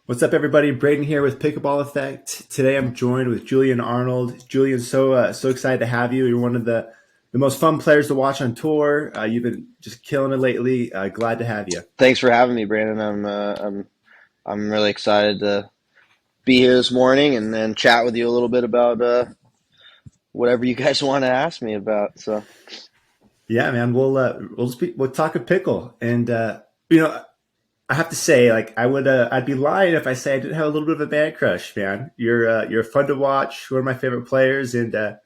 What's up, everybody? Braden here with Pickleball Effect. Today, I'm joined with Julian Arnold. Julian, so excited to have you. You're one of the most fun players to watch on tour. You've been just killing it lately. Glad to have you. Thanks for having me, Brandon. I'm really excited to be here this morning and then chat with you a little bit about whatever you guys want to ask me about. So, Yeah, man. We'll talk a pickle, and I have to say, like, I'd be lying if I say I didn't have a little bit of a man crush, man. You're fun to watch. One of my favorite players, and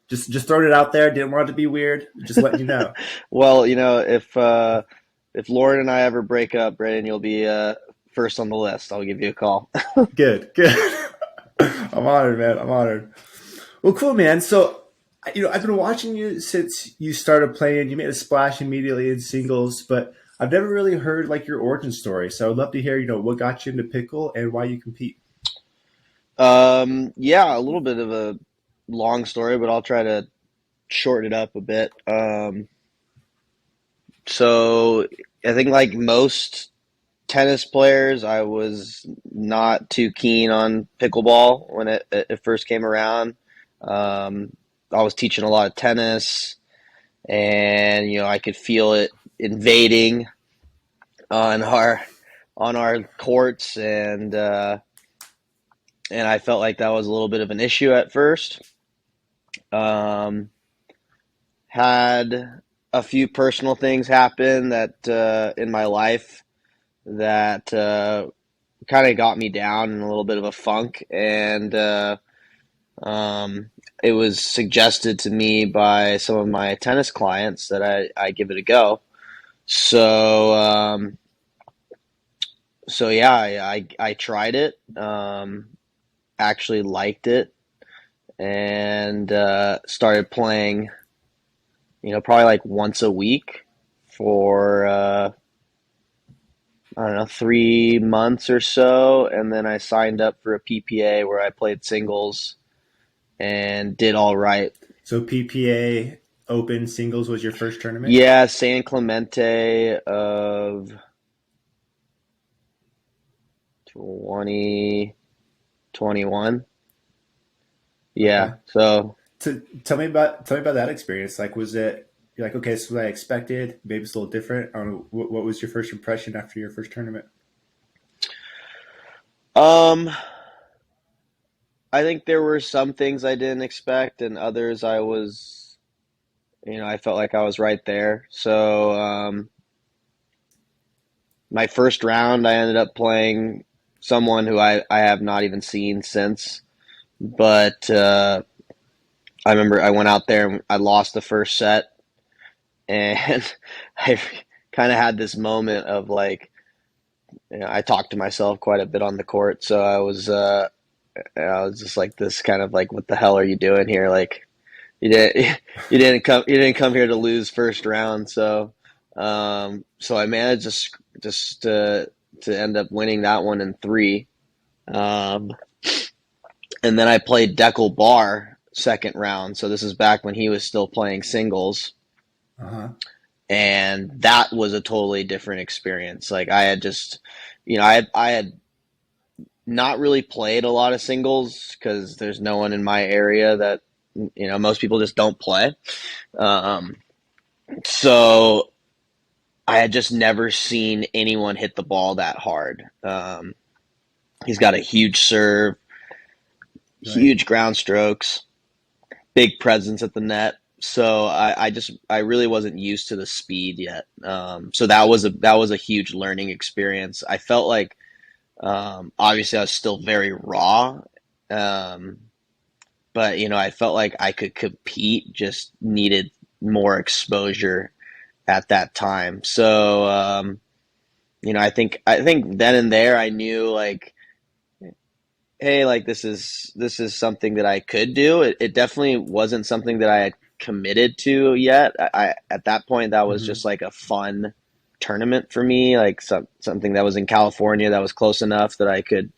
just throwing it out there. Didn't want it to be weird. Just letting you know. well, if Lauren and I ever break up, Brandon, you'll be first on the list. I'll give you a call. Good, good. I'm honored, man. I'm honored. Well, cool, man. So, I've been watching you since you started playing. You made a splash immediately in singles, but I've never really heard like your origin story. So I'd love to hear, what got you into pickle and why you compete. Yeah, a little bit of a long story, but I'll try to shorten it up a bit. So I think like most tennis players, I was not too keen on pickleball when it first came around. Um, I was teaching a lot of tennis, and I could feel it invading on our courts, and I felt like that was a little bit of an issue at first. Um, had a few personal things happen that in my life that kind of got me down in a little bit of a funk, and um, it was suggested to me by some of my tennis clients that I give it a go. So so yeah, I tried it, actually liked it, and started playing, probably like once a week for I don't know, 3 months or so, and then I signed up for a PPA where I played singles and did all right. So PPA Open singles was your first tournament. Yeah, San Clemente of 2021. Yeah, Okay. so Tell me about that experience. Like, was it you're like, okay, this is what I expected? Maybe it's a little different. I don't know. What was your first impression after your first tournament? um, I think there were some things I didn't expect, and others I felt like I was right there. So my first round, I ended up playing someone who I have not even seen since. But I remember I went out there and I lost the first set, and I kind of had this moment of like, I talked to myself quite a bit on the court, so I was just like this kind of like, what the hell are you doing here? Like you didn't you didn't come here to lose first round, so I managed just to end up winning that one in three. Um, and then I played Deckel Bar second round. So this is back when he was still playing singles, Uh huh. and that was a totally different experience. Like I had just, I had not really played a lot of singles because there's no one in my area that most people just don't play. Um, so I had just never seen anyone hit the ball that hard. He's got a huge serve, Right. huge ground strokes, big presence at the net. So I really wasn't used to the speed yet. So that was a huge learning experience. I felt like obviously I was still very raw, um, but I felt like I could compete. Just needed more exposure at that time. So I think then and there I knew like, hey, like this is something that I could do. It definitely wasn't something that I had committed to yet. At that point that was just Mm-hmm. like a fun tournament for me, like something that was in California that was close enough that I could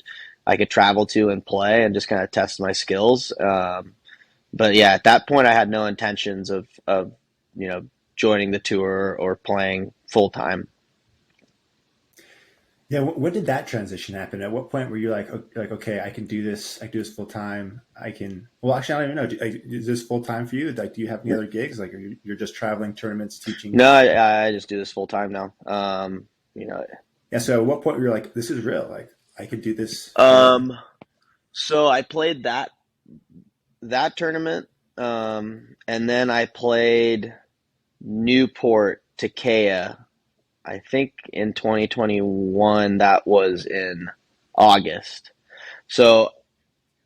travel to and play and just kind of test my skills. But yeah, at that point I had no intentions of you know joining the tour or playing full time. Yeah, when did that transition happen? At what point were you like, okay, I can do this. I can do this full time. I can. Well, actually, I don't even know. Is this full time for you? Like, do you have any other gigs? Like, you're just traveling tournaments, teaching? No, I just do this full time now. You know, Yeah. So, at what point were you like, this is real? Like, I could do this for a living. um, so I played that tournament, and then I played Newport Takea. I think in 2021 that was in August. So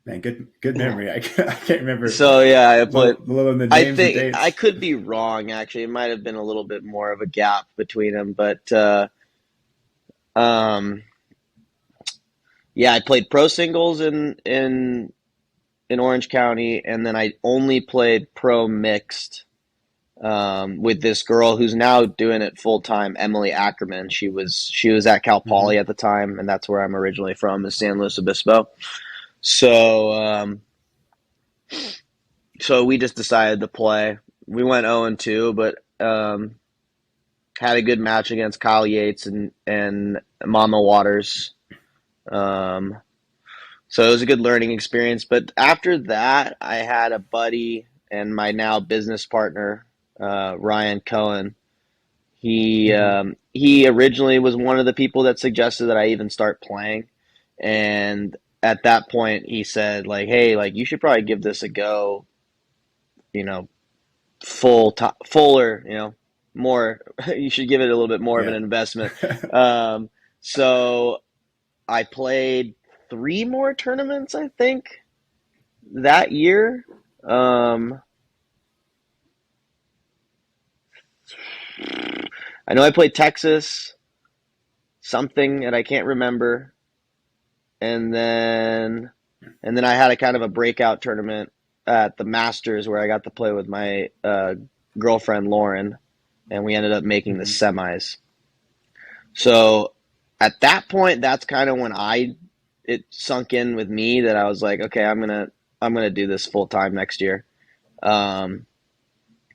Man, good memory. I can't remember yeah, I played. low on the I names and think I dates. could be wrong. Actually, it might have been a little bit more of a gap between them, but um, yeah, I played pro singles in Orange County, and then I only played pro mixed with this girl who's now doing it full time, Emily Ackerman. She was at Cal Poly Hmm. at the time, and that's where I'm originally from, is San Luis Obispo. So so we just decided to play. We went 0-2, but had a good match against Kyle Yates and Mama Waters. Um, so it was a good learning experience. But after that, I had a buddy and my now business partner, Ryan Cohen. Hmm. He originally was one of the people that suggested that I even start playing, and at that point he said like, "Hey, like you should probably give this a go. You know, fuller. More. You should give it a little bit more of an Yeah. investment." Um, so I played three more tournaments, I think, that year. Um, I know I played Texas, something that I can't remember, and then I had a kind of a breakout tournament at the Masters where I got to play with my girlfriend Lauren, and we ended up making the Hmm. semis. So at that point, that's kind of when it sunk in with me that I was like, okay, I'm gonna do this full time next year. Um,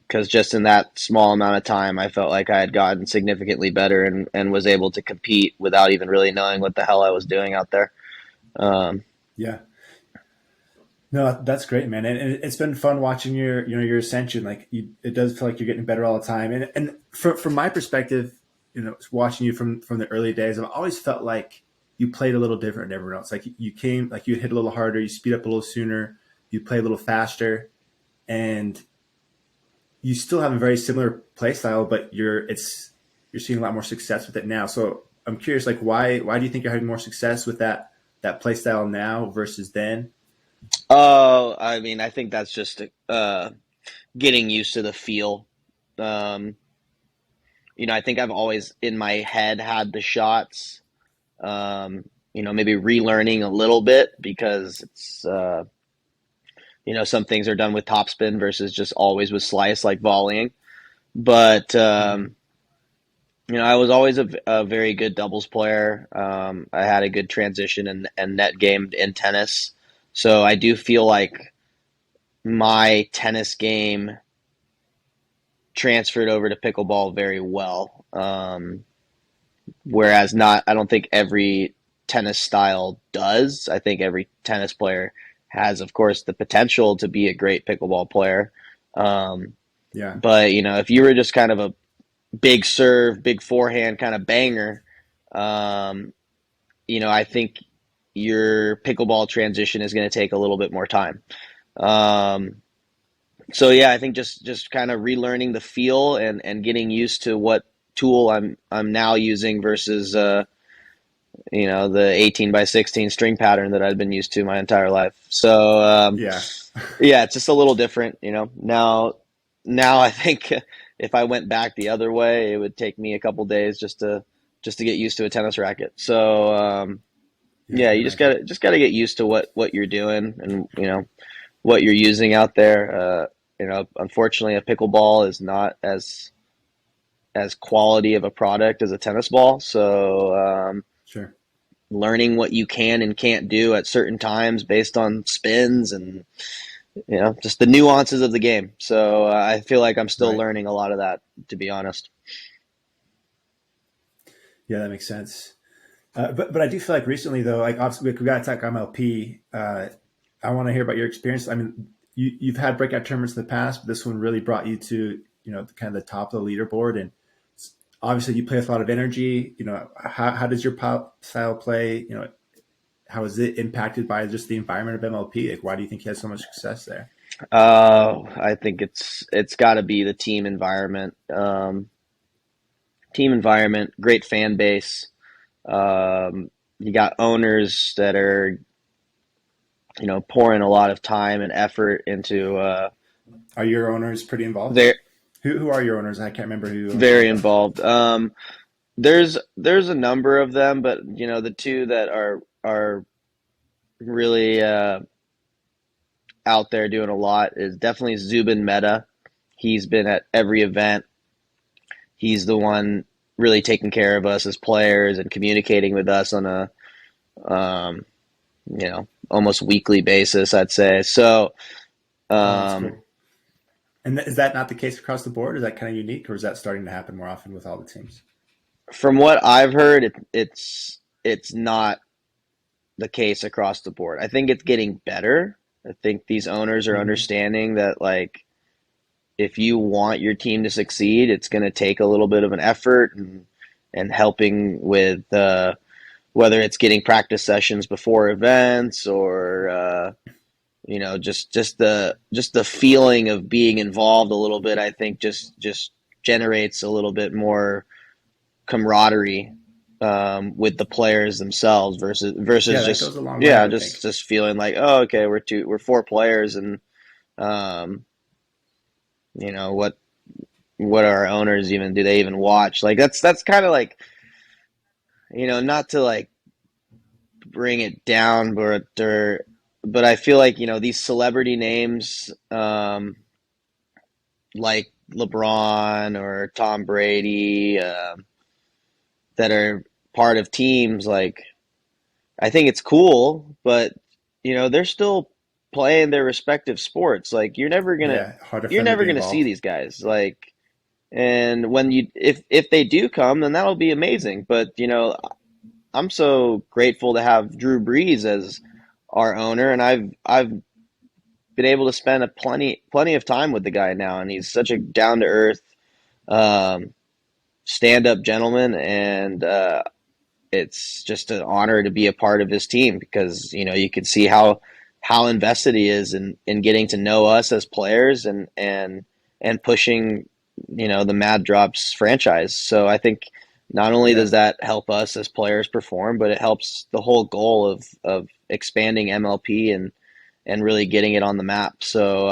because just in that small amount of time, I felt like I had gotten significantly better and was able to compete without even really knowing what the hell I was doing out there. Um, Yeah. No, that's great, man, and it's been fun watching your ascension. Like, it does feel like you're getting better all the time. And from my perspective, watching you from the early days, I've always felt like you played a little different than everyone else. Like, you came, like, you hit a little harder, you speed up a little sooner, you play a little faster, and you still have a very similar play style, but you're seeing a lot more success with it now. So I'm curious, like, why do you think you're having more success with that play style now versus then? oh, I mean, I think that's just getting used to the feel. Um, I think I've always in my head had the shots. Maybe relearning a little bit because it's some things are done with topspin versus just always with slice like volleying. But Hmm. I was always a very good doubles player. I had a good transition and net game in tennis, so I do feel like my tennis game transferred over to pickleball very well. Whereas not, I don't think every tennis style does. I think every tennis player has, of course, the potential to be a great pickleball player. Um, Yeah. but if you were just kind of a big serve, big forehand kind of banger, um, I think your pickleball transition is going to take a little bit more time. Um, so yeah, I think just kind of relearning the feel and getting used to what tool I'm now using versus the 18 by 16 string pattern that I'd been used to my entire life. So Yeah. yeah, it's just a little different. Now I think if I went back the other way, it would take me a couple days just to get used to a tennis racket. So Yeah, I yeah, can you just imagine. gotta get used to what you're doing and what you're using out there. Unfortunately, a pickleball is not as quality of a product as a tennis ball. So Sure. learning what you can and can't do at certain times based on spins and just the nuances of the game. So I feel like I'm still Right. learning a lot of that, to be honest. Yeah, that makes sense. But I do feel like recently though, like obviously we got to talk MLP. I want to hear about your experience. I mean, you've had breakout tournaments in the past, but this one really brought you to kind of the top of the leaderboard. And obviously you play with a lot of energy. How does your style play? How is it impacted by just the environment of MLP? Like, why do you think he has so much success there? I think it's got to be the team environment. Team environment, great fan base. You got owners that are pouring a lot of time and effort into Are your owners pretty involved? their Who are your owners? I can't remember who owns very Pickleball. involved. There's a number of them, but the two that are really out there doing a lot is definitely Zubin Mehta. He's been at every event. He's the one really taking care of us as players and communicating with us on a um, almost weekly basis, I'd say. So Oh, that's um, cool. And is that not the case across the board? Is that kind of unique, or is that starting to happen more often with all the teams? from what I've heard, it's not the case across the board. I think it's getting better. I think these owners are Hmm. understanding that like if you want your team to succeed, it's going to take a little bit of an effort and helping with whether it's getting practice sessions before events or just the feeling of being involved a little bit. I think just generates a little bit more camaraderie with the players themselves versus Yeah, that just goes a long way, I yeah would just think. just feeling like, oh, okay, we're four players and um, what are our owners even, do they even watch, like that's kind of like, not to like bring it down, but I feel like these celebrity names like LeBron or Tom Brady that are part of teams, like I think it's cool, but they're still playing their respective sports. Like Yeah, harder for you're them to never be gonna see involved. these guys. Like, and when if they do come, then that'll be amazing. But I'm so grateful to have Drew Brees as our owner, and I've been able to spend a plenty of time with the guy now, and he's such a down to earth, um, stand up gentleman, and it's just an honor to be a part of his team because you can see how invested he is in getting to know us as players and pushing the Mad Drops franchise. So I think not only does Yeah, that help us as players perform, but it helps the whole goal of expanding MLP and really getting it on the map. So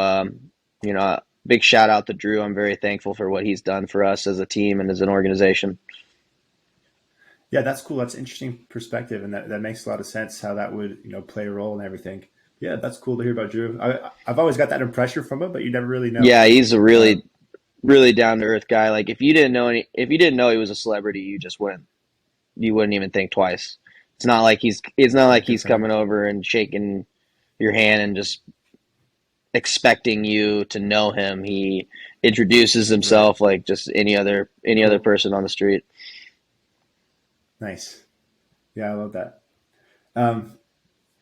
big shout out to Drew. I'm very thankful for what he's done for us as a team and as an organization. yeah, that's cool. That's an interesting perspective, and that makes a lot of sense how that would play a role and everything. Yeah, that's cool to hear about Drew. I've always got that impression from him, but you never really know. Yeah, he's a Uh, really down to earth guy. Like if you didn't know he was a celebrity, you wouldn't even think twice. It's not yeah, like good he's for him. coming over and shaking your hand and just expecting you to know him. He introduces Right. himself like just any other Cool. person on the street. Nice. Yeah, I love that. Um,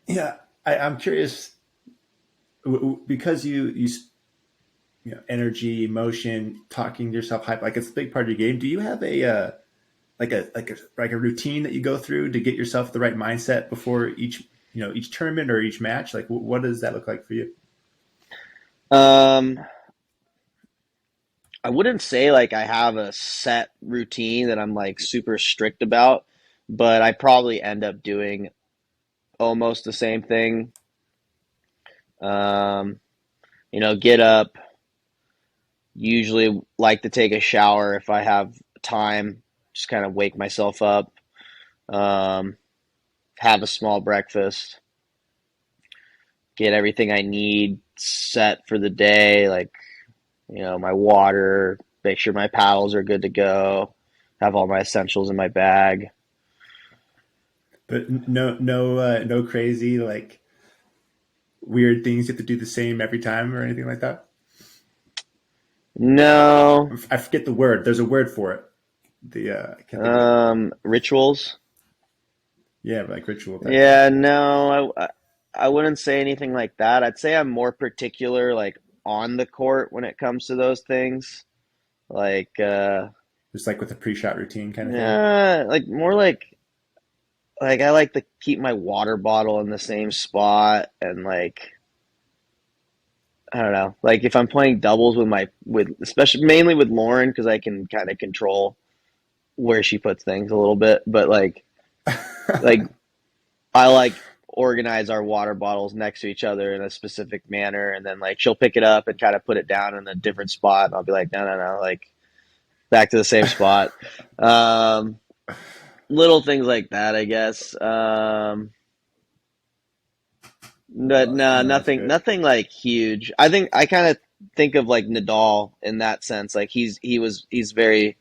yeah, I'm curious because energy, emotion, talking to yourself, hype, like it's a big part of your game. Do you have a routine that you go through to get yourself the right mindset before each tournament or each match? Like, what does that look like for you? Um, I wouldn't say like I have a set routine that I'm like super strict about, but I probably end up doing almost the same thing. Um, get up, usually like to take a shower if I have time, just kind of wake myself up, um, have a small breakfast, get everything I need set for the day, like, my water, make sure my paddles are good to go, have all my essentials in my bag. But no crazy like weird things you have to do the same every time or anything like that. No, I forget the word. There's a word for it. I can't think of it. rituals. Yeah, like ritual type thing. Yeah, no, I wouldn't say anything like that. I'd say I'm more particular, like on the court when it comes to those things. Like, Just like with the pre-shot routine kind of thing. yeah, like more like I like to keep my water bottle in the same spot, and like I don't know, like if I'm playing doubles with especially mainly with Lauren because I can kind of control where she puts things a little bit, but like I like organize our water bottles next to each other in a specific manner, and then like she'll pick it up and kind of put it down in a different spot, and I'll be like, no, no, no, like back to the same spot. Um, Little things like that, I guess. But no, No, that's nothing, great. nothing like huge. I think I kind of think of like Nadal in that sense. Like he's very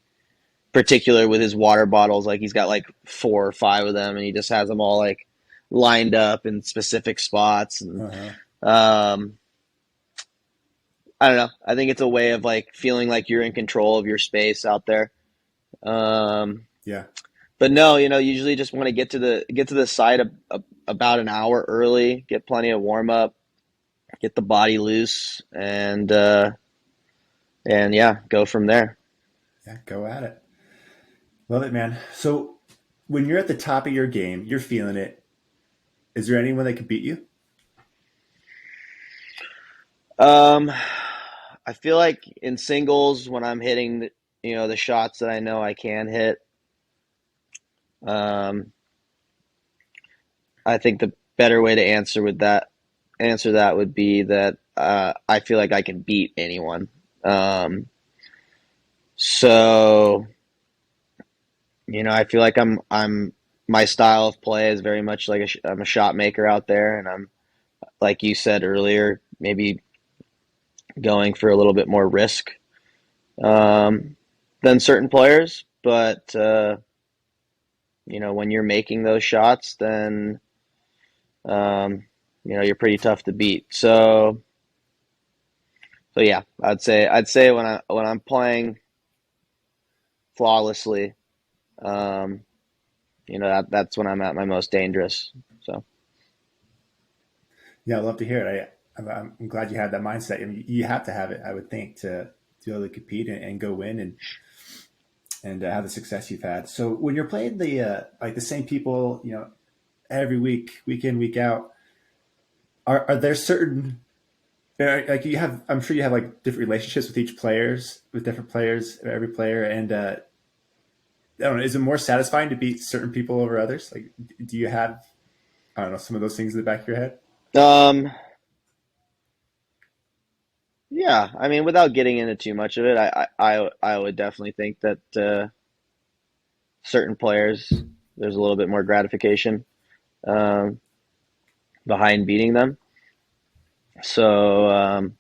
particular with his water bottles. Like he's got like 4 or 5 of them, and he just has them all like lined up in specific spots. And Uh-huh. um, I don't know. I think it's a way of like feeling like you're in control of your space out there. Um, Yeah. but no, usually just want to get to the site about an hour early, get plenty of warm up, get the body loose, and yeah, go from there. Yeah, go at it. Love it, man. So when you're at the top of your game, you're feeling it. Is there anyone that could beat you? Um, I feel like in singles when I'm hitting the shots that I know I can hit. Um, I think the better way to answer that would be that I feel like I can beat anyone. Um, so I feel like I'm my style of play is very much like I'm a shot maker out there, and I'm like you said earlier, maybe going for a little bit more risk um, than certain players. But when you're making those shots, then um, you're pretty tough to beat. So yeah, I'd say when I'm playing flawlessly, um, that's when I'm at my most dangerous. So Yeah, I'd love to hear it. I'm glad you had that mindset. I mean, you have to have it, I would think, to be able to compete and go win and have the success you've had. So when you're playing the same people, every week, week in, week out, are there certain like you have? I'm sure you have like different relationships with each players, with different players, every player, and I don't know. Is it more satisfying to beat certain people over others? Like, do you have I don't know some of those things in the back of your head? um, yeah, I mean, without getting into too much of it, I would definitely think that certain players there's a little bit more gratification um, behind beating them. So I'm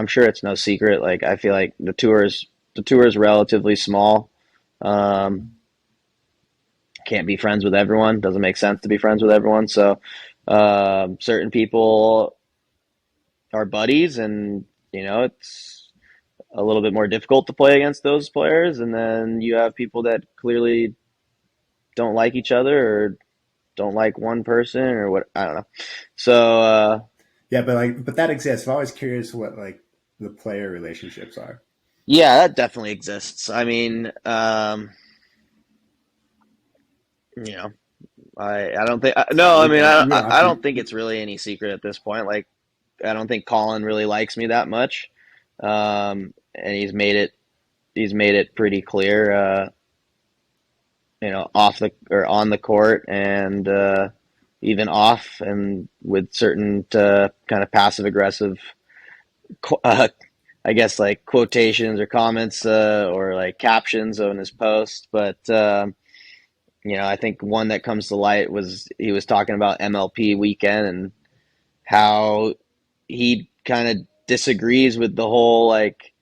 sure it's no secret. Like I feel like the tour is relatively small. Um, can't be friends with everyone. Doesn't make sense to be friends with everyone. So certain people are buddies, and it's a little bit more difficult to play against those players. And then you have people that clearly don't like each other or don't like one person or what. I don't know. So Yeah, but that exists. I'm always curious what like the player relationships are. yeah, that definitely exists. I mean, you know, I don't think no. I mean, You don't have I to. don't think it's really any secret at this point. Like, I don't think Colin really likes me that much, and he's made it pretty clear, off the or on the court and even off, and with certain kind of passive aggressive, uh, I guess like quotations or comments or like captions on his post. But I think one that comes to light was he was talking about MLP weekend and how he kind of disagrees with the whole like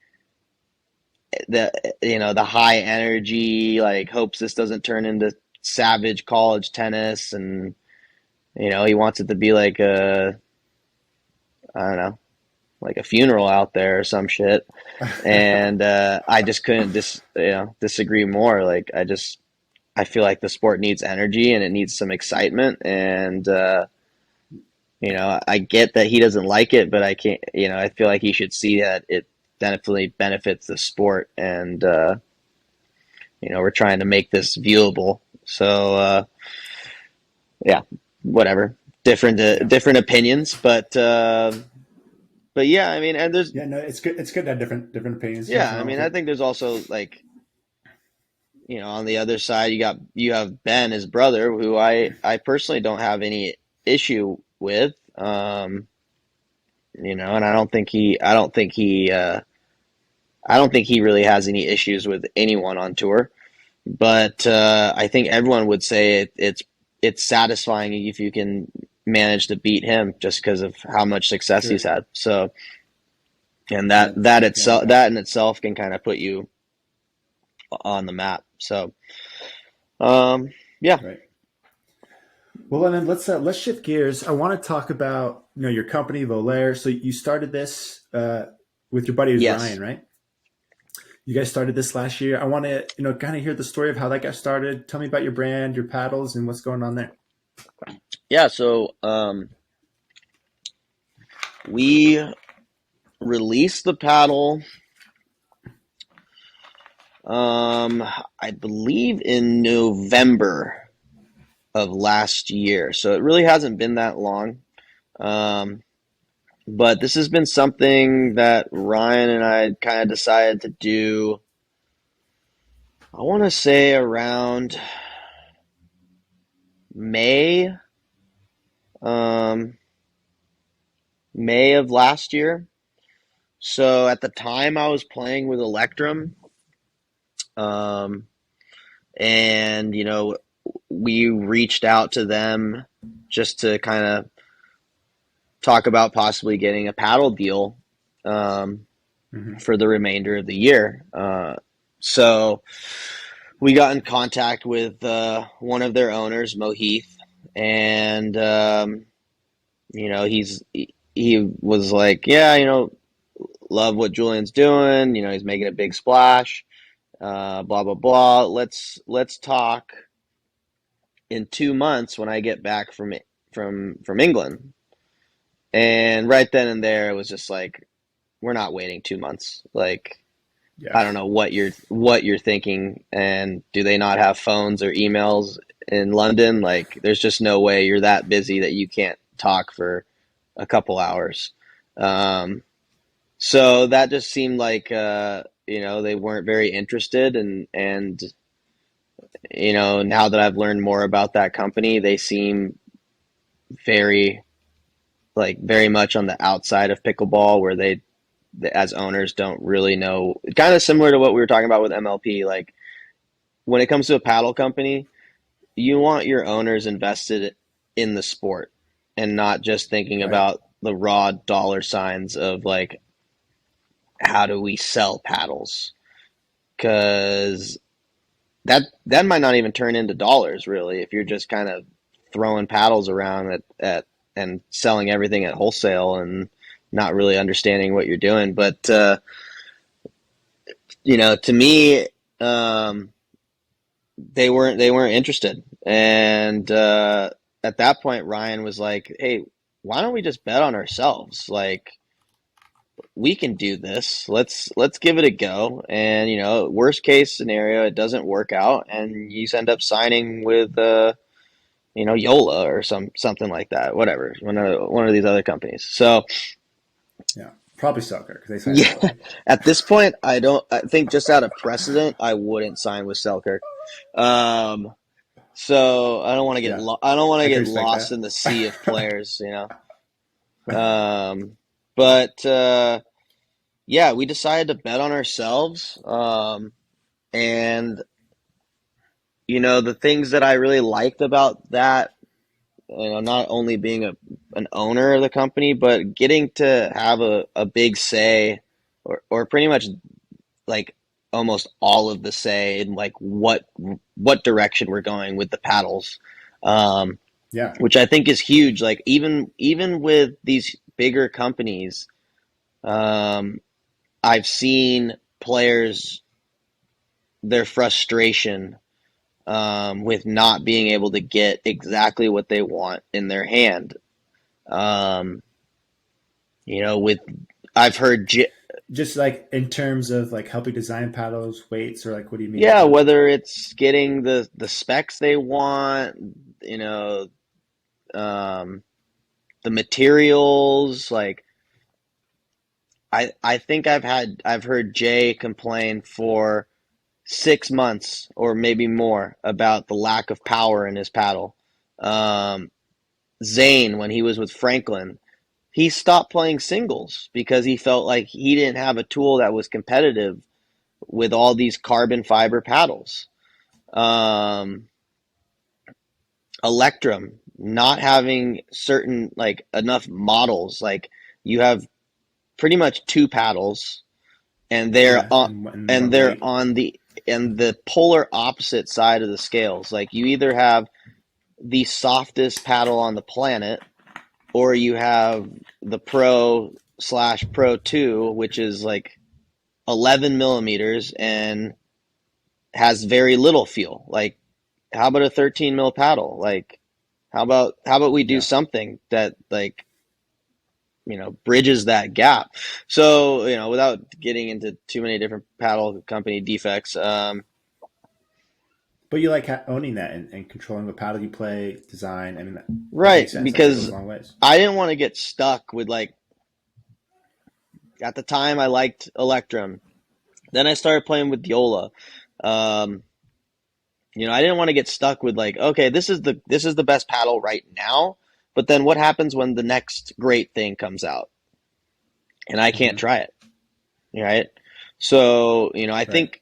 the high energy, like hopes this doesn't turn into savage college tennis, and he wants it to be like a, I don't know, like a funeral out there or some shit. And I just couldn't disagree more. Like I just I feel like the sport needs energy and it needs some excitement. And, I get that he doesn't like it, but I can't, I feel like he should see that it definitely benefits the sport. And, we're trying to make this viewable. So, yeah, whatever. Yeah. Different opinions, but yeah, I mean, and there's, Yeah, no, it's good. It's good to have different opinions. There's yeah, nothing I wrong mean, with I it. think there's also like, on the other side, you have Ben, his brother, who I personally don't have any issue with. And I don't think he really has any issues with anyone on tour. But I think everyone would say it's satisfying if you can manage to beat him just because of how much success he's Sure. had. So, and Yeah. Yeah. Yeah. that in itself can kind of put you on the map. So, um, yeah, Right. Well, and then let's shift gears. I want to talk about your company Volair. So you started this with your buddy who's yes. Ryan, right? You guys started this last year. I want to kind of hear the story of how that got started. Tell me about your brand, your paddles, and what's going on there. Yeah, so we released the paddle, I believe in November of last year. So it really hasn't been that long. Um, but this has been something that Ryan and I kind of decided to do, I want to say around May, um, May of last year. So at the time I was playing with Electrum, um, and we reached out to them just to kind of talk about possibly getting a paddle deal, um, Hmm. for the remainder of the year. So we got in contact with one of their owners, Mohith, and he was like, yeah, love what Julian's doing. He's making a big splash. Blah blah blah. Let's talk in 2 months when I get back from England. And right then and there, it was just like, we're not waiting 2 months. Like, Yeah. I don't know what you're thinking, and do they not have phones or emails in London? Like, there's just no way you're that busy that you can't talk for a couple hours. Um, so that just seemed like they weren't very interested, and now that I've learned more about that company, they seem very very much on the outside of pickleball, where they as owners don't really know. Kind of similar to what we were talking about with MLP. Like, when it comes to a paddle company, you want your owners invested in the sport and not just thinking Right. about the raw dollar signs of like, how do we sell paddles? Because that might not even turn into dollars, really, if you're just kind of throwing paddles around at and selling everything at wholesale and not really understanding what you're doing. But to me, they weren't interested. And at that point, Ryan was like, "Hey, why don't we just bet on ourselves? Like, we can do this. Let's give it a go. And worst case scenario, it doesn't work out, and you end up signing with Yola or something like that. Whatever, one of these other companies. So Yeah. Probably Selkirk because they signed yeah, everyone. at this point, I don't. I think just out of precedent, I wouldn't sign with Selkirk. Um, so I don't want to Yeah. I don't want to I can get respect lost that. in the sea of players. But yeah, we decided to bet on ourselves. And the things that I really liked about that, not only being an owner of the company, but getting to have a big say, or pretty much like almost all of the say in like what direction we're going with the paddles, Yeah. which I think is huge. Like, even with these bigger companies, um, I've seen players, their frustration with not being able to get exactly what they want in their hand. Um, with I've heard, Just like in terms of like helping design paddles, weights, or like what do you mean yeah, exactly? whether it's getting the specs they want, you know, um, the materials, like I think I've heard Jay complain for 6 months or maybe more about the lack of power in his paddle. Um, Zane, when he was with Franklin, he stopped playing singles because he felt like he didn't have a tool that was competitive with all these carbon fiber paddles. Um, Electrum, not having certain like enough models, like you have pretty much two paddles and they're Yeah, on and and what they're weight? on the polar opposite side of the scales. Like you either have the softest paddle on the planet or you have the Pro/Pro 2, which is like 11 millimeters and has very little feel. Like, how about a 13 mil paddle? Like, how about we do Yeah. something that like bridges that gap? So without getting into too many different paddle company defects, But you like owning that and controlling what paddle you play, design. I mean, that right? makes sense. Like that goes Because a long ways. I didn't want to get stuck with like at the time I liked Electrum. Then I started playing with Yola. Um, I didn't want to get stuck with like, okay, this is the best paddle right now, but then what happens when the next great thing comes out and I can't Hmm. try it, right? So, I Right. think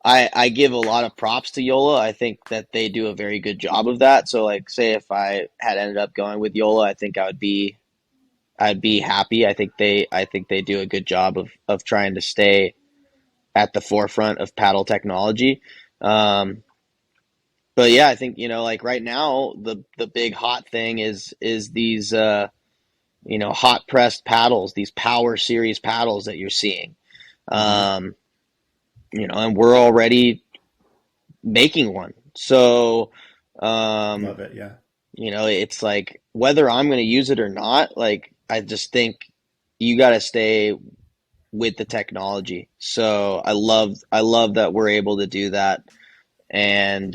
I give a lot of props to Yola. I think that they do a very good job of that. So, like, say if I had ended up going with Yola, I think I'd be happy. I think they do a good job of trying to stay at the forefront of paddle technology. Um, but yeah, I think like right now the big hot thing is these hot pressed paddles, these power series paddles that you're seeing. Hmm. Um, and we're already making one. So, um, Love it. Yeah. it's like whether I'm going to use it or not, like I just think you got to stay with the technology. So I love that we're able to do that and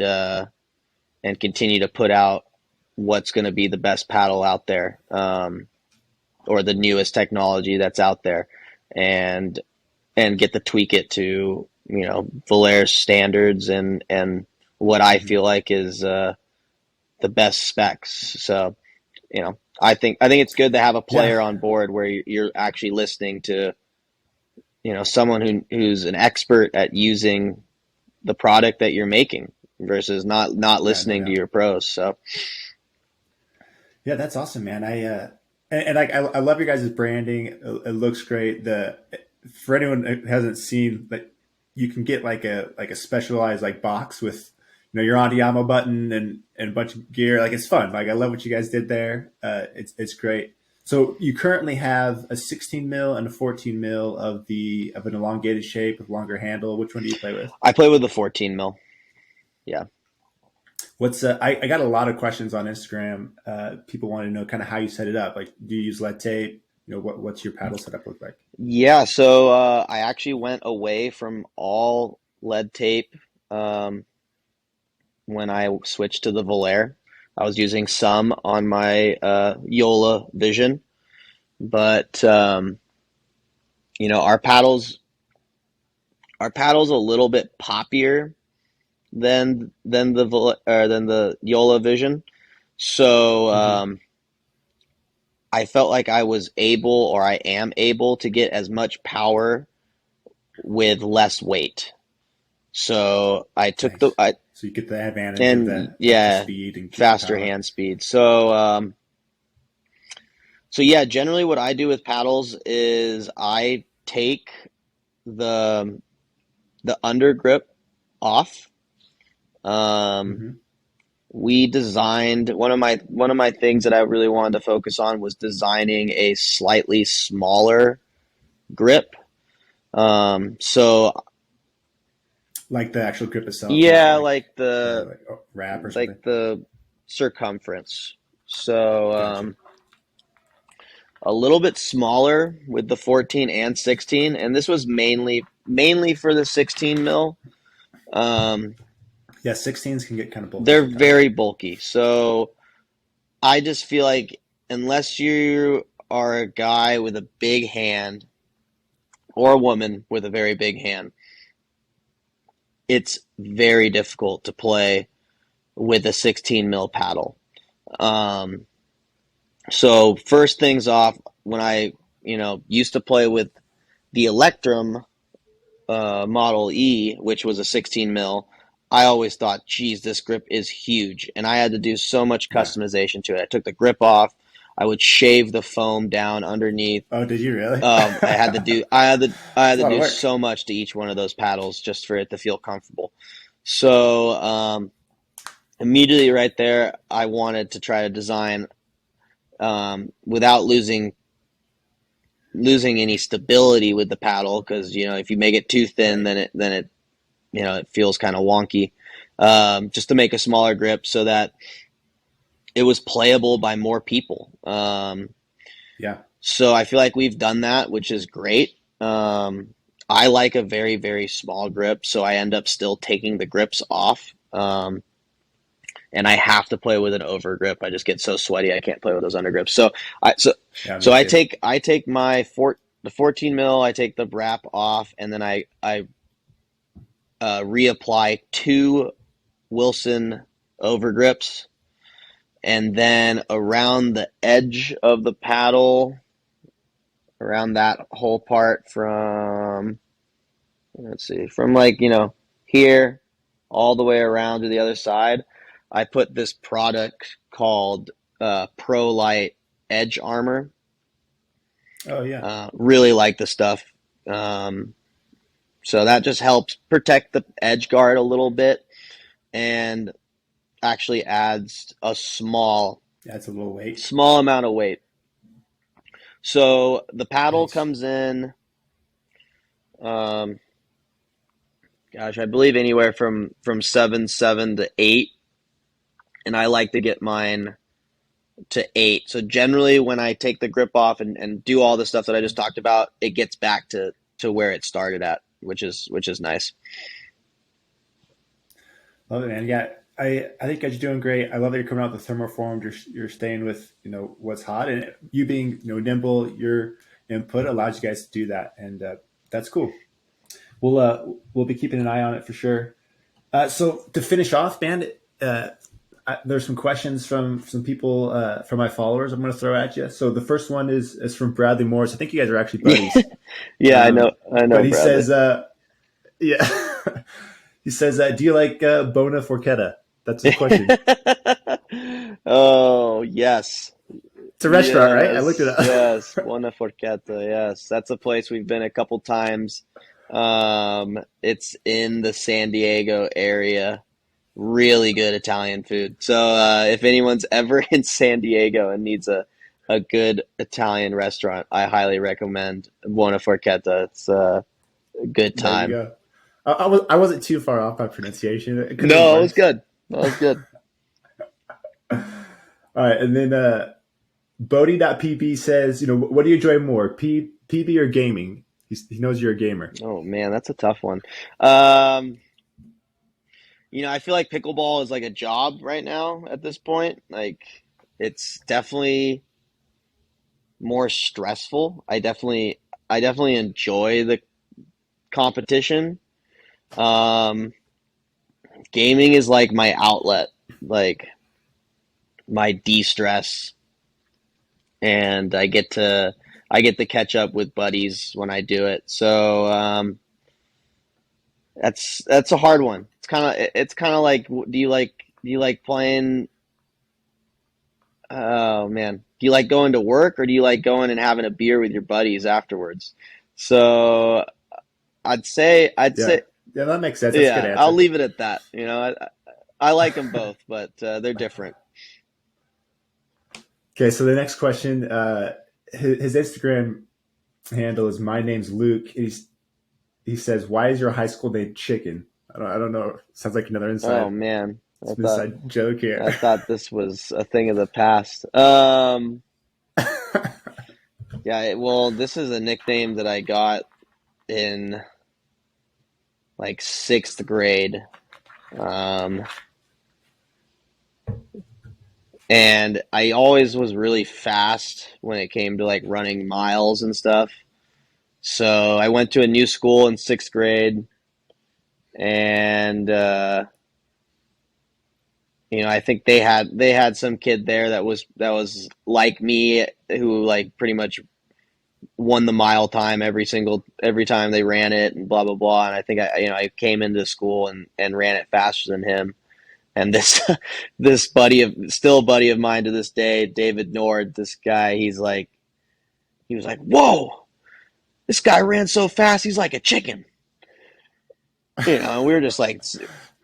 continue to put out what's going to be the best paddle out there, or the newest technology that's out there, and get to tweak it to Volair's standards and what I Hmm. feel like is the best specs. So I think it's good to have a Yeah. player on board where you're actually listening to someone who's an expert at using the product that you're making versus not Yeah. No listening to doubt. your pros. So Yeah, that's awesome, man. And like I love your guys' branding. It looks great. The For anyone who hasn't seen, like you can get like a specialized like box with your Andiamo button and a bunch of gear. Like it's fun. Like I love what you guys did there. It's great. So you currently have a 16 mil and a 14 mil of an elongated shape with longer handle. Which one do you play with? I play with the 14 mil. Yeah. What's I got a lot of questions on Instagram. People want to know kind of how you set it up. Like, do you use lead tape? What's your paddle setup look like? Yeah, so I actually went away from all lead tape um, when I switched to the Volair. I was using some on my Yola Vision, but our paddles a little bit poppier than the Yola Vision. So Hmm. I felt like I was able, or I am able, to get as much power with less weight. So I took the Nice. I So you get the advantage of and the yeah, speed and keep the faster power. hand speed. So yeah, generally what I do with paddles is I take the the under grip off. Um, Hmm. we designed one of my things that I really wanted to focus on was designing a slightly smaller grip. So Like the actual grip itself, not Yeah, like wrap or something. like the circumference. So Gotcha. a little bit smaller with the 14 and 16, and this was mainly for the 16 mil. Um, Yeah, 16s can get kind of bulky they're sometimes. very bulky, so I just feel like unless you are a guy with a big hand or a woman with a very big hand, it's very difficult to play with a 16 mil paddle. Um, so first things off, when I used to play with the Electrum Model E, which was a 16 mil, I always thought, geez, this grip is huge, and I had to do so much Yeah. customization to it. I took the grip off. I would shave the foam down underneath. Oh, did you really? I had It's a to lot of do work. so much to each one of those paddles just for it to feel comfortable. So immediately right there, I wanted to try to design without losing any stability with the paddle, because if you make it too thin, Right. then it it feels kind of wonky. Just to make a smaller grip so that it was playable by more people. Yeah. So I feel like we've done that, which is great. I like a very, very small grip, so I end up still taking the grips off. And I have to play with an over grip. I just get so sweaty I can't play with those under grips. So I so Yeah, me so too. I take the 14 mil, I take the wrap off, and then I reapply two Wilson over grips, and then around the edge of the paddle, around that whole part from, let's see, from like, here all the way around to the other side, I put this product called Pro Light Edge Armor. Oh, yeah. Really like the stuff. Um, so that just helps protect the edge guard a little bit, and actually adds a That's a little weight. small amount of weight. So the paddle Nice. comes in, um, gosh, I believe anywhere from 7.7 to 8, and I like to get mine to 8. So generally, when I take the grip off and do all the stuff that I just talked about, it gets back to where it started at, which is nice. Love it, man. Yeah, I think you're doing great. I love that you're coming out with the thermoformed. You're staying with what's hot, and you being nimble. Your input allows you guys to do that, and that's cool. We'll be keeping an eye on it for sure. So to finish off, man, there's some questions from some people from my followers. I'm going to throw at you. So the first one is from Bradley Morris. I think you guys are actually Yeah, buddies. yeah, I know, But he Bradley. says, yeah, he says, do you like Bona Forchetta? That's his question. Oh, yes. It's a restaurant, right? I looked it Yes, up. yes, Buona Forchetta. Yes, that's a place we've been a couple times. It's in the San Diego area. Really good Italian food. So if anyone's ever in San Diego and needs a good Italian restaurant, I highly recommend Buona Forchetta. It's a good There you time. go. I wasn't too far off by pronunciation. It could have been No, it was worse. good. That was good. All right, and then Bodie.pb says, what do you enjoy more, PB or gaming? He knows you're a gamer. Oh man, that's a tough one. Um, I feel like pickleball is like a job right now at this point. Like it's definitely more stressful. I definitely enjoy the competition. Um, Gaming is like my outlet, like my de-stress, and I get to catch up with buddies when I do it. So that's a hard one. It's kind of like, do you like playing? Oh man, do you like going to work, or do you like going and having a beer with your buddies afterwards? So I'd say Yeah, yeah, that makes sense. That's a good yeah. I'll answer. leave it at that. I like them both, but they're different. Okay, so the next question, his Instagram handle is my name's Luke. He says, "Why is your high school named Chicken?" I don't know. Sounds like another Oh man, some inside joke I here. thought this was a thing of the past. Yeah, well, this is a nickname that I got in like sixth grade. Um, and I always was really fast when it came to like running miles and stuff. So I went to a new school in sixth grade, and I think they had some kid there that was like me, who like pretty much won the mile time every time they ran it, and blah blah blah. And I think I came into school and ran it faster than him. And this this buddy of mine to this day, David Nord, this guy, he was like, "Whoa, this guy ran so fast, he's like a chicken." And we were just like,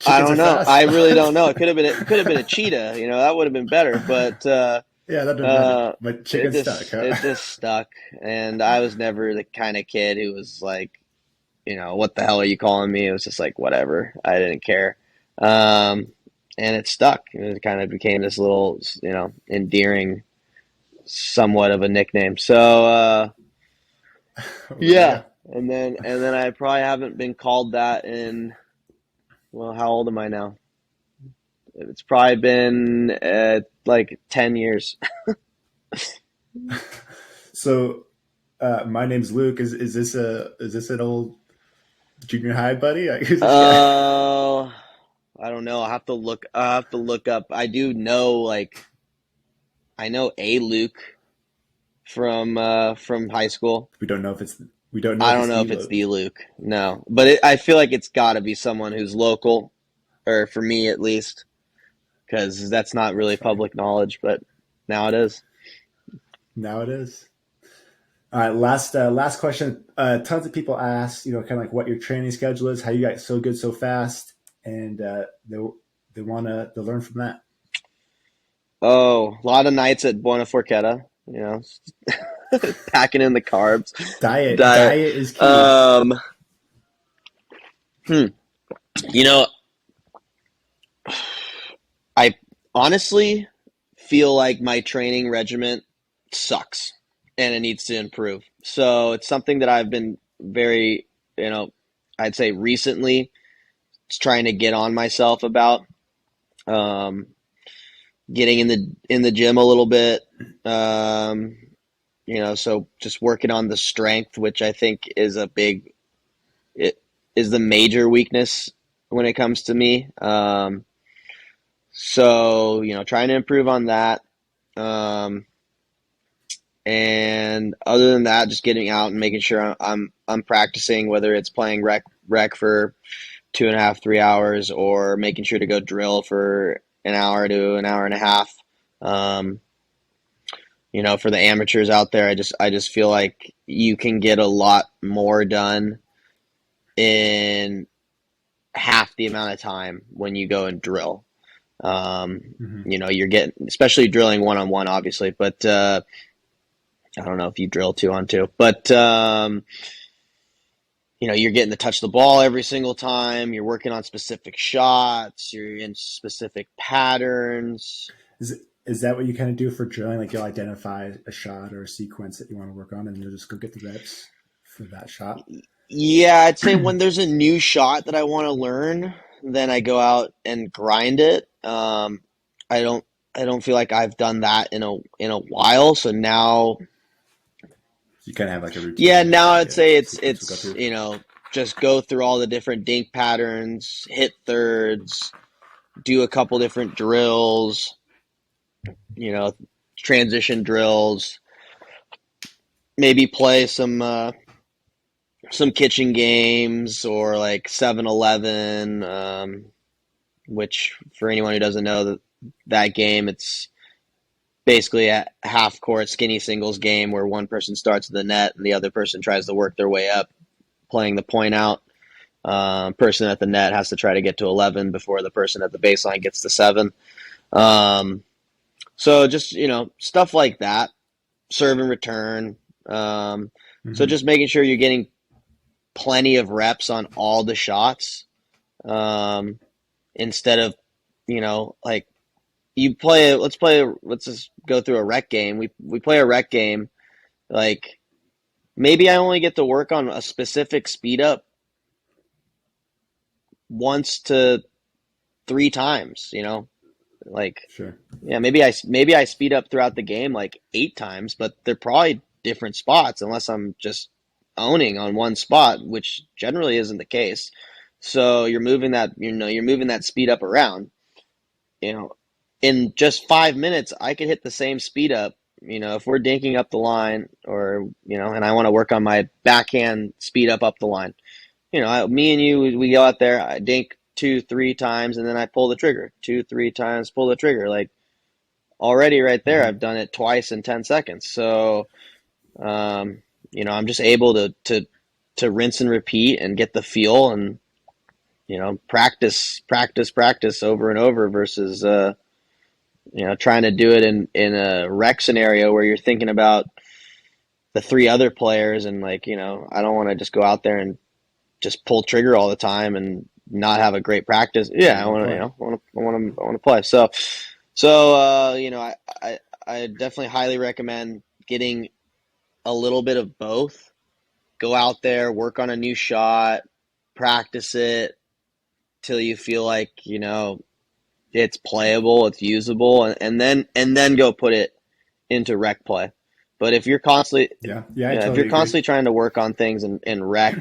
I Chickens are don't know. fast. I really don't know. It could have been a cheetah. That would have been better. But Yeah, that'd been better. But it chicken stuck, just huh? it just stuck. And I was never the kind of kid who was like, what the hell are you calling me? It was just like whatever. I didn't care. Um, and it stuck. It kind of became this little, endearing, somewhat of a nickname. So Well, there you yeah. go. And then I probably haven't been called that in, well, how old am I now? It's probably been like 10 years. So, my name's Luke. Is this an old junior high buddy? Like, who's this guy? Uh, I don't know. I have to look up. I know a Luke from high school. We don't know if it's we don't know I if don't it's know the if it's Luke. the Luke. No, but I feel like it's got to be someone who's local, or for me at least, because that's not really Funny. public knowledge, but now it is. Now it is. All right, last question. Tons of people ask, kind of like what your training schedule is, how you got so good so fast, and they want to learn from that. Oh, a lot of nights at Buena Forqueta, packing in the carbs diet. Diet is key. Um, hmm. You know, I honestly feel like my training regimen sucks and it needs to improve. So it's something that I've been very, I'd say recently trying to get on myself about. Um, Getting in the gym a little bit. So just working on the strength, which I think it is the major weakness when it comes to me. So trying to improve on that. Um, and other than that, just getting out and making sure I'm practicing, whether it's playing rec for 2.5, 3 hours, or making sure to go drill for an hour to an hour and a half. Um, for the amateurs out there, I just feel like you can get a lot more done in half the amount of time when you go and drill. Hmm. You're getting, especially drilling one on one, obviously, but I don't know if you drill two on two, but you're getting to touch the ball every single time. You're working on specific shots. You're in specific patterns. Is that what you kind of do for drilling? Like you'll identify a shot or a sequence that you want to work on, and you'll just go get the reps for that shot. Yeah, I'd say when there's a new shot that I want to learn, then I go out and grind it. I don't I don't feel like I've done that in a while. So now, You kind of have like a yeah, routine, now like I'd a say it's sequence we'll go it's through. just go through all the different dink patterns, hit thirds, do a couple different drills, you know, transition drills, maybe play some kitchen games or like 7-Eleven, which for anyone who doesn't know that game, it's basically a half court skinny singles game where one person starts at the net and the other person tries to work their way up, playing the point out. Person at the net has to try to get to 11 before the person at the baseline gets to 7. Um, so just, stuff like that, serve and return. So Hmm. just making sure you're getting plenty of reps on all the shots. um, instead of, like let's just go through a rec game. We play a rec game. Like, maybe I only get to work on a specific speed up once to three times, like, Sure. yeah, maybe I speed up throughout the game like eight times, but they're probably different spots unless I'm just owning on one spot, which generally isn't the case. So you're moving that speed up around. You know, in just 5 minutes, I could hit the same speed up. If we're dinking up the line, or and I want to work on my backhand speed up the line. Me and you, we go out there, I dink two, three times, and then I pull the trigger. Two, three times, pull the trigger. Like, already right there, Mm-hmm. I've done it twice in 10 seconds. So, I'm just able to rinse and repeat and get the feel, and, practice over and over versus, trying to do it in a rec scenario where you're thinking about the three other players, and, like, I don't want to just go out there and just pull trigger all the time and not have a great practice. Yeah, Yeah, you want to play. I want to play. So, I definitely highly recommend getting a little bit of both. Go out there, work on a new shot, practice it till you feel like, it's playable, it's usable, and then go put it into rec play. But if you're constantly Yeah, yeah, I if you're totally agree. constantly trying to work on things in rec,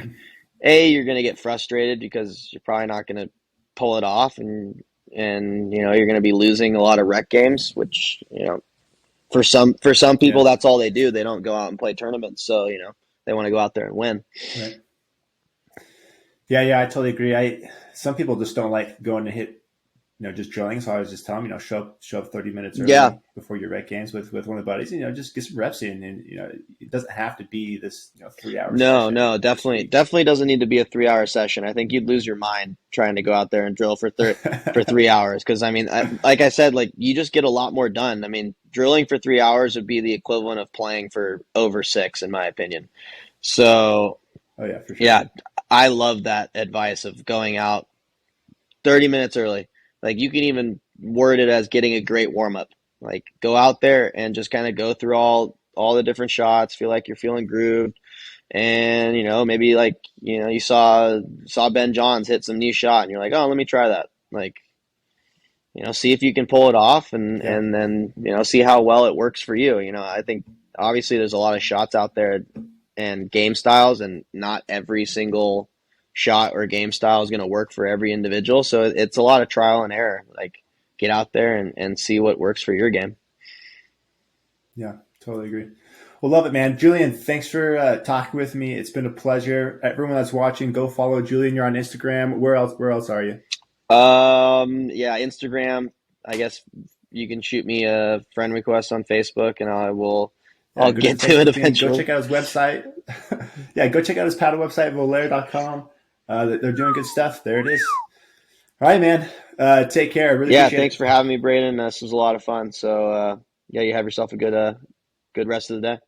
you're going to get frustrated because you're probably not going to pull it off, and you're going to be losing a lot of rec games, which, for some people, Yeah, that's all they do. They don't go out and play tournaments, so they want to go out there and win. right. Yeah, yeah, I totally agree. Some people just don't like going to hit, just drilling. So I was just telling them, show up 30 minutes Yeah, early before your rec games with one of the buddies. Just get some reps in, and it doesn't have to be this 3 hour no, session no, this definitely, week. definitely doesn't need to be a 3 hour session. I think you'd lose your mind trying to go out there and drill for 3 hours. Because, I mean, like I said, like, you just get a lot more done. I mean, drilling for 3 hours would be the equivalent of playing for over six, in my opinion. So, Oh yeah, for sure. yeah, I love that advice of going out 30 minutes early. Like, you can even word it as getting a great warm up. Like, go out there and just kind of go through all the different shots, feel like you're feeling grooved, and maybe, like, you saw Ben Johns hit some new shot, and you're like, oh, let me try that. Like, see if you can pull it off, and Yeah, and then see how well it works for you. I think obviously there's a lot of shots out there and game styles, and not every single shot or game style is going to work for every individual. So it's a lot of trial and error. Like, get out there and see what works for your game. yeah, totally agree. Well, love it, man. Julian, thanks for talking with me. It's been a pleasure. Everyone that's watching, go follow Julian. You're on Instagram. Where else? Where else are you? Yeah, Instagram. I guess you can shoot me a friend request on Facebook, and I'll Yeah, go do get the to it Facebook thing. Go eventually. check out his website. Yeah, go check out his paddle website, Volair.com. They're doing good stuff. There it is. All right, man. Take care. Really Yeah, appreciate thanks it. for having me, Braden. This was a lot of fun. So, yeah, you have yourself a good rest of the day.